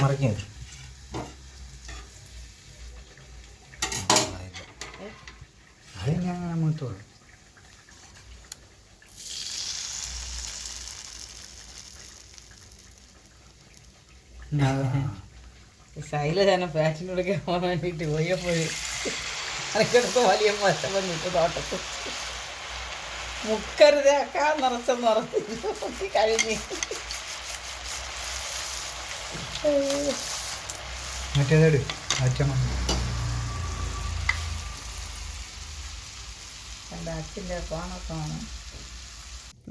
മറിക്കുന്നത് അത് ഞാൻ അങ്ങനെ മൂത്തോളൂ. ശൈലജാനെ പാറ്റിനോടൊക്കെ പോകാൻ വേണ്ടിയിട്ട് പോയപ്പോൾ അനക്കിടത്ത് വലിയ മോശം വന്നിട്ട് തോട്ടത്ത് മുക്കരുതേക്കാ നിറച്ചെന്ന് നിറച്ച് കഴിഞ്ഞ് മറ്റേതേട് അച്ഛമ്മ എൻ്റെ അച്ഛൻ്റെ ഫോണൊക്കെ വേണം.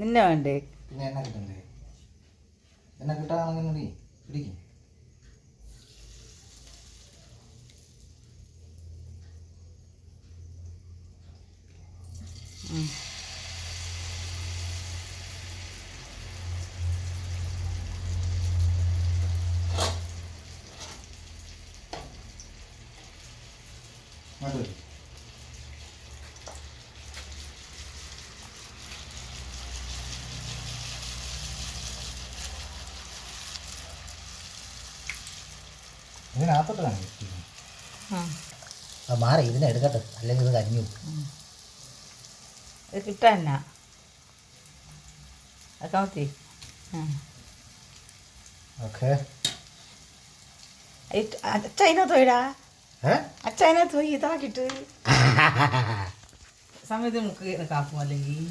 നിന്നെ വേണ്ടേ? പിന്നെ എന്നെ കിട്ടണ്ടേ? എന്നെ കിട്ടാണെങ്കിൽ പിടിക്കും. അത് ഇതിനകത്തോട്ട് കാണും. അത് മാറി ഇതിനെ എടുക്കട്ടെ, അല്ലെങ്കിൽ ഇത് കരിഞ്ഞു. ഇത് കിട്ടാനാ കമത്തി. ഓക്കെ അച്ഛനകത്ത് പോയിടാ, അച്ഛനകത്ത് പോയി ഇതാക്കിട്ട് സമയത്ത് മുക്ക് കാക്കും അല്ലെങ്കിൽ